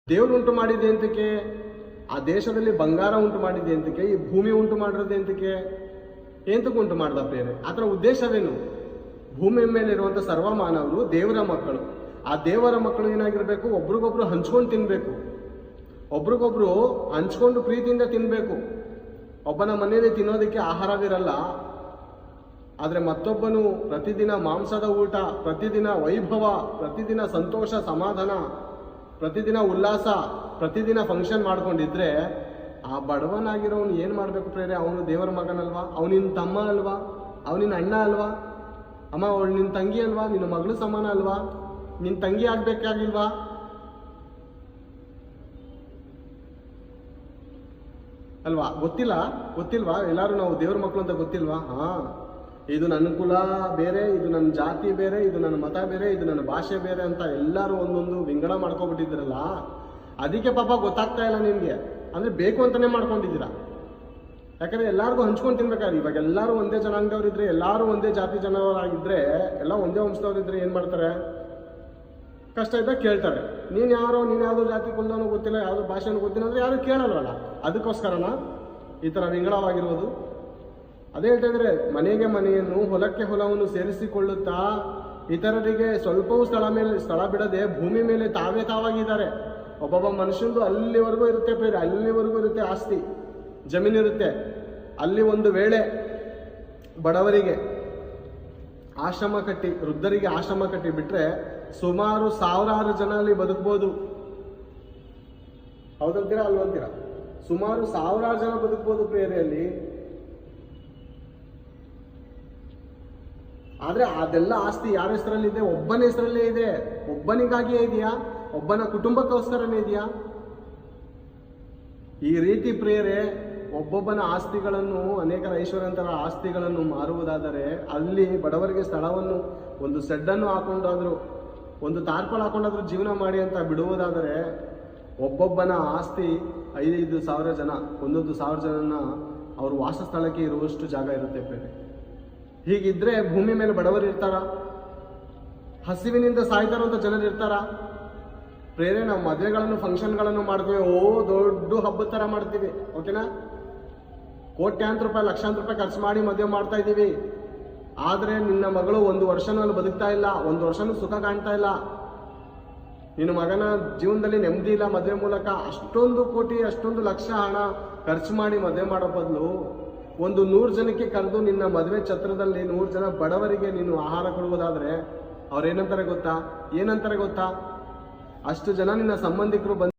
ದೇವರು ಉಂಟು ಮಾಡಿದೆ ಅಂತಕ್ಕೆ, ಆ ದೇಶದಲ್ಲಿ ಬಂಗಾರ ಉಂಟು ಮಾಡಿದೆ ಅಂತಕ್ಕೆ, ಈ ಭೂಮಿ ಉಂಟು ಮಾಡಿರೋದೆ ಅಂತಕ್ಕೆ, ಎಂತಕ್ಕೆ ಉಂಟು ಮಾಡ್ದ ಬೇರೆ? ಅದರ ಉದ್ದೇಶವೇನು? ಭೂಮಿಯ ಮೇಲೆ ಇರುವಂಥ ಸರ್ವ ಮಾನವರು ದೇವರ ಮಕ್ಕಳು. ಆ ದೇವರ ಮಕ್ಕಳು ಏನಾಗಿರ್ಬೇಕು? ಒಬ್ರಿಗೊಬ್ರು ಹಂಚ್ಕೊಂಡು ತಿನ್ಬೇಕು, ಒಬ್ರಿಗೊಬ್ರು ಹಂಚ್ಕೊಂಡು ಪ್ರೀತಿಯಿಂದ ತಿನ್ಬೇಕು. ಒಬ್ಬನ ಮನೆಯಲ್ಲಿ ತಿನ್ನೋದಕ್ಕೆ ಆಹಾರವಿರಲ್ಲ, ಆದರೆ ಮತ್ತೊಬ್ಬನು ಪ್ರತಿದಿನ ಮಾಂಸದ ಊಟ, ಪ್ರತಿದಿನ ವೈಭವ, ಪ್ರತಿದಿನ ಸಂತೋಷ ಸಮಾಧಾನ, ಪ್ರತಿದಿನ ಉಲ್ಲಾಸ, ಪ್ರತಿದಿನ ಫಂಕ್ಷನ್ ಮಾಡ್ಕೊಂಡಿದ್ರೆ ಆ ಬಡವನಾಗಿರೋನು ಏನು ಮಾಡಬೇಕು ಪ್ರೇರೆ? ಅವನು ದೇವರ ಮಗನಲ್ವಾ? ಅವನಿನ್ನ ತಮ್ಮ ಅಲ್ವಾ? ಅವನಿನ್ನ ಅಣ್ಣ ಅಲ್ವಾ? ಅಮ್ಮ ಅವಳು ನಿನ್ನ ತಂಗಿ ಅಲ್ವಾ? ನಿನ್ನ ಮಗಳು ಸಮಾನ ಅಲ್ವಾ? ನಿನ್ನ ತಂಗಿ ಆಗ್ಬೇಕಾಗಿಲ್ವಾ? ಅಲ್ವಾ? ಗೊತ್ತಿಲ್ವಾ? ಎಲ್ಲರೂ ನಾವು ದೇವ್ರ ಮಕ್ಕಳು ಅಂತ ಗೊತ್ತಿಲ್ವಾ? ಇದು ನನ್ನ ಕುಲ ಬೇರೆ, ಇದು ನನ್ನ ಜಾತಿ ಬೇರೆ, ಇದು ನನ್ನ ಮತ ಬೇರೆ, ಇದು ನನ್ನ ಭಾಷೆ ಬೇರೆ ಅಂತ ಎಲ್ಲರೂ ಒಂದೊಂದು ವಿಂಗಡ ಮಾಡ್ಕೊಬಿಟ್ಟಿದ್ದೀರಲ್ಲ, ಅದಕ್ಕೆ ಪಾಪ ಗೊತ್ತಾಗ್ತಾ ಇಲ್ಲ ನಿಮಗೆ. ಅಂದರೆ ಬೇಕು ಅಂತಲೇ ಮಾಡ್ಕೊಂಡಿದ್ದೀರಾ. ಯಾಕಂದರೆ ಎಲ್ಲರಿಗೂ ಹಂಚ್ಕೊಂಡು ತಿನ್ಬೇಕಾದ್ರೆ, ಇವಾಗ ಎಲ್ಲರೂ ಒಂದೇ ಜನಾಂಗದವರಿದ್ರೆ, ಎಲ್ಲರೂ ಒಂದೇ ಜಾತಿ ಜನವರಾಗಿದ್ದರೆ, ಎಲ್ಲ ಒಂದೇ ವಂಶದವರಿದ್ರೆ ಏನು ಮಾಡ್ತಾರೆ? ಕಷ್ಟ ಇದ್ದಾಗ ಕೇಳ್ತಾರೆ, ನೀನು ಯಾವುದೋ ಜಾತಿ ಕುಲದವನು ಗೊತ್ತಿಲ್ಲ, ಯಾವುದೋ ಭಾಷೆನೂ ಗೊತ್ತಿಲ್ಲ ಅಂದರೆ ಯಾರು ಕೇಳಲ್ವಲ್ಲ. ಅದಕ್ಕೋಸ್ಕರನ ಈ ಥರ ವಿಂಗಡವಾಗಿರುವುದು. ಅದೇ ಹೇಳ್ತಾ ಇದ್ರೆ, ಮನೆಗೆ ಮನೆಯನ್ನು, ಹೊಲಕ್ಕೆ ಹೊಲವನ್ನು ಸೇರಿಸಿಕೊಳ್ಳುತ್ತಾ ಇತರರಿಗೆ ಸ್ವಲ್ಪವೂ ಸ್ಥಳ ಬಿಡದೆ ಭೂಮಿ ಮೇಲೆ ತಾವಾಗಿದ್ದಾರೆ. ಒಬ್ಬೊಬ್ಬ ಮನುಷ್ಯಂದು ಅಲ್ಲಿವರೆಗೂ ಇರುತ್ತೆ ಪ್ರೇರೆ, ಅಲ್ಲಿವರೆಗೂ ಇರುತ್ತೆ ಆಸ್ತಿ, ಜಮೀನಿರುತ್ತೆ. ಅಲ್ಲಿ ಒಂದು ವೇಳೆ ಬಡವರಿಗೆ ಆಶ್ರಮ ಕಟ್ಟಿ, ವೃದ್ಧರಿಗೆ ಆಶ್ರಮ ಕಟ್ಟಿ ಬಿಟ್ರೆ ಸುಮಾರು 1000 ಜನ ಅಲ್ಲಿ ಬದುಕ್ಬೋದು. ಹೌದಂತೀರಾ ಅಲ್ವಂತೀರಾ? ಸುಮಾರು 1000 ಜನ ಬದುಕ್ಬೋದು ಪ್ರೇರೆಯಲ್ಲಿ. ಆದರೆ ಅದೆಲ್ಲ ಆಸ್ತಿ ಯಾರ ಹೆಸರಲ್ಲಿದೆ? ಒಬ್ಬನ ಹೆಸರಲ್ಲೇ ಇದೆ. ಒಬ್ಬನಿಗಾಗಿಯೇ ಇದೆಯಾ? ಒಬ್ಬನ ಕುಟುಂಬಕ್ಕೋಸ್ಕರನೇ ಇದೆಯಾ? ಈ ರೀತಿ ಪ್ರೇರೆ ಒಬ್ಬೊಬ್ಬನ ಆಸ್ತಿಗಳನ್ನು, ಅನೇಕರ ಐಶ್ವರ್ಯಂತರ ಆಸ್ತಿಗಳನ್ನು ಮಾರುವುದಾದರೆ, ಅಲ್ಲಿ ಬಡವರಿಗೆ ಸ್ಥಳವನ್ನು, ಒಂದು ಸೆಡ್ಡನ್ನು ಹಾಕೊಂಡಾದ್ರು, ಒಂದು ತಾರ್ಪಲ್ ಹಾಕೊಂಡಾದ್ರೂ ಜೀವನ ಮಾಡಿ ಅಂತ ಬಿಡುವುದಾದರೆ, ಒಬ್ಬೊಬ್ಬನ ಆಸ್ತಿ 5,000 ಜನ, 1,000 ಜನನ ಅವ್ರ ವಾಸಸ್ಥಳಕ್ಕೆ ಇರುವಷ್ಟು ಜಾಗ ಇರುತ್ತೆ ಪ್ರೇರೆ. ಹೀಗಿದ್ರೆ ಭೂಮಿ ಮೇಲೆ ಬಡವರು ಇರ್ತಾರ? ಹಸಿವಿನಿಂದ ಸಾಯ್ತಾರಂತ ಜನರು ಇರ್ತಾರ ಪ್ರೇರೆ? ನಾವು ಮದುವೆಗಳನ್ನು, ಫಂಕ್ಷನ್ಗಳನ್ನು ಮಾಡ್ತೀವಿ, ದೊಡ್ಡ ಹಬ್ಬದ ಥರ ಮಾಡ್ತೀವಿ, ಓಕೆನಾ? ಕೋಟ್ಯಾಂತರ ರೂಪಾಯಿ, ಲಕ್ಷಾಂತರ ರೂಪಾಯಿ ಖರ್ಚು ಮಾಡಿ ಮದುವೆ ಮಾಡ್ತಾ ಇದ್ದೀವಿ. ಆದರೆ ನಿನ್ನ ಮಗಳು 1 ವರ್ಷನೂ ಅಲ್ಲಿ ಬದುಕ್ತಾ ಇಲ್ಲ, 1 ವರ್ಷನೂ ಸುಖ ಕಾಣ್ತಾ ಇಲ್ಲ. ನಿನ್ನ ಮಗನ ಜೀವನದಲ್ಲಿ ನೆಮ್ಮದಿ ಇಲ್ಲ ಮದುವೆ ಮೂಲಕ. ಅಷ್ಟೊಂದು ಕೋಟಿ, ಅಷ್ಟೊಂದು ಲಕ್ಷ ಹಣ ಖರ್ಚು ಮಾಡಿ ಮದುವೆ ಮಾಡೋ ಬದಲು ಒಂದು 100 ಜನಕ್ಕೆ ಕರೆದು ನಿನ್ನ ಮದುವೆ ಛತ್ರದಲ್ಲಿ 100 ಜನ ಬಡವರಿಗೆ ನೀನು ಆಹಾರ ಕೊಡುವುದಾದರೆ ಅವ್ರು ಏನಂತಾರೆ ಗೊತ್ತಾ? ಅಷ್ಟು ಜನ ನಿನ್ನ ಸಂಬಂಧಿಕರು ಬಂದು